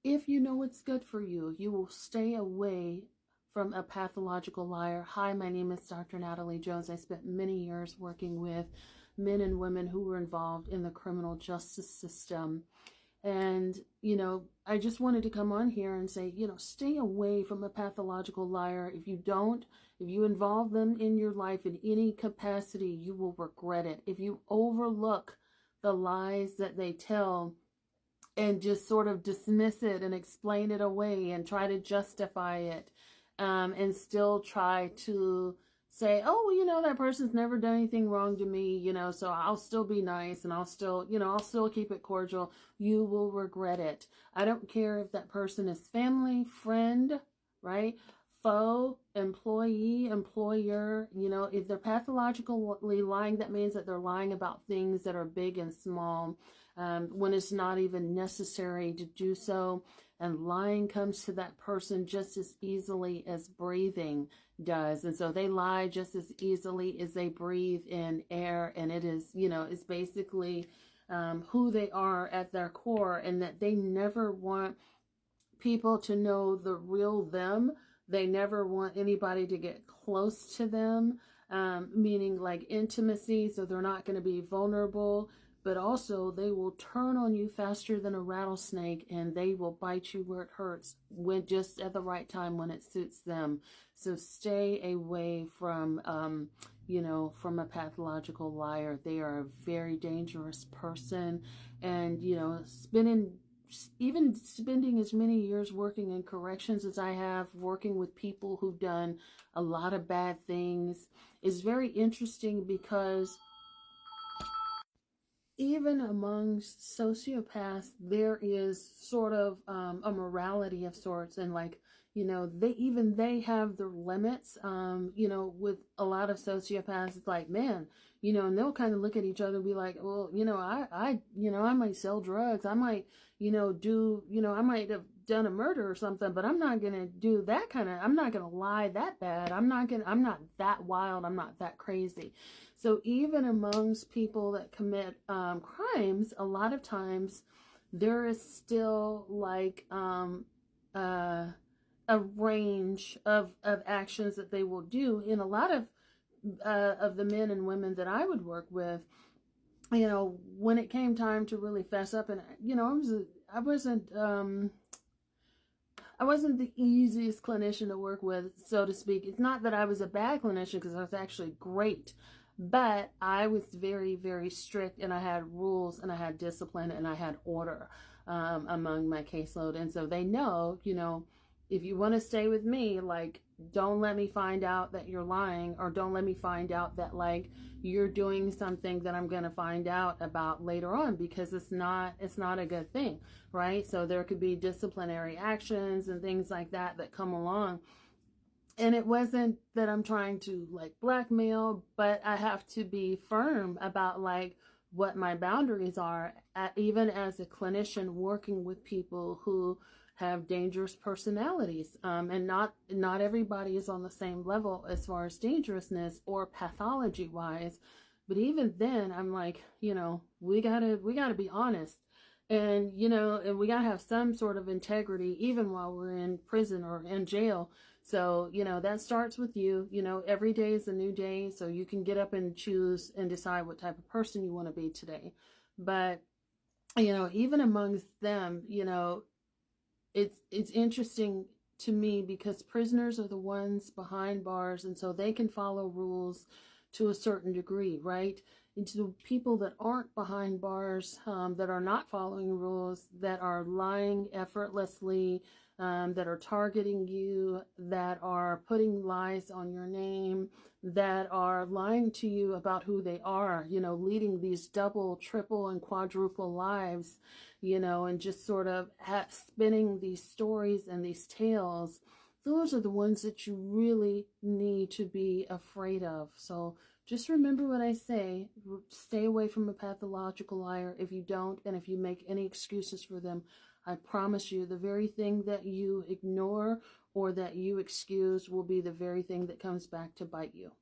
If you know what's good for you, you will stay away from a pathological liar. Hi, my name is Dr. Natalie Jones. I spent many years working with men and women who were involved in the criminal justice system. And, I just wanted to come on here and say, stay away from a pathological liar. If you involve them in your life in any capacity, you will regret it. If you overlook the lies that they tell and just sort of dismiss it and explain it away and try to justify it, and still try to say, oh, that person's never done anything wrong to me, so I'll still be nice and I'll still keep it cordial. You will regret it. I don't care if that person is family, friend, right? Foe, employee, employer, if they're pathologically lying, that means that they're lying about things that are big and small, when it's not even necessary to do so. And lying comes to that person just as easily as breathing does. And so they lie just as easily as they breathe in air. And it is, it's basically who they are at their core, and that they never want people to know the real them. They never want anybody to get close to them, meaning like intimacy. So they're not going to be vulnerable. But also they will turn on you faster than a rattlesnake, and they will bite you where it hurts just at the right time when it suits them. So stay away from, from a pathological liar. They are a very dangerous person. And, spending as many years working in corrections as I have, working with people who've done a lot of bad things, is very interesting, because even among sociopaths, there is sort of a morality of sorts, and they have their limits. With a lot of sociopaths, it's like, man, and they'll kind of look at each other and be like, well, I might sell drugs, I might, I might have done a murder or something, but I'm not gonna do that I'm not gonna lie that bad. I'm not that wild. I'm not that crazy. So even amongst people that commit crimes, a lot of times there is still like a range of actions that they will do. In a lot of the men and women that I would work with, when it came time to really fess up, and I wasn't the easiest clinician to work with, so to speak. It's not that I was a bad clinician, because I was actually great, but I was very, very strict, and I had rules, and I had discipline, and I had order among my caseload. And so they know, if you want to stay with me, like, don't let me find out that you're lying, or don't let me find out that like you're doing something that I'm going to find out about later on, because it's not a good thing, right? So there could be disciplinary actions and things like that come along. And it wasn't that I'm trying to like blackmail, but I have to be firm about like what my boundaries are, even as a clinician working with people who have dangerous personalities. And not everybody is on the same level as far as dangerousness or pathology wise. But even then, I'm like, we gotta be honest. And, and we gotta have some sort of integrity, even while we're in prison or in jail. So, that starts with you. Every day is a new day. So you can get up and choose and decide what type of person you want to be today. But, even amongst them, it's interesting to me, because prisoners are the ones behind bars, and so they can follow rules to a certain degree, right? And to the people that aren't behind bars, that are not following rules, that are lying effortlessly, that are targeting you, that are putting lies on your name, that are lying to you about who they are, leading these double, triple, and quadruple lives, and just sort of spinning these stories and these tales. Those are the ones that you really need to be afraid of. So just remember what I say. Stay away from a pathological liar. If you don't, and if you make any excuses for them, I promise you, the very thing that you ignore or that you excuse will be the very thing that comes back to bite you.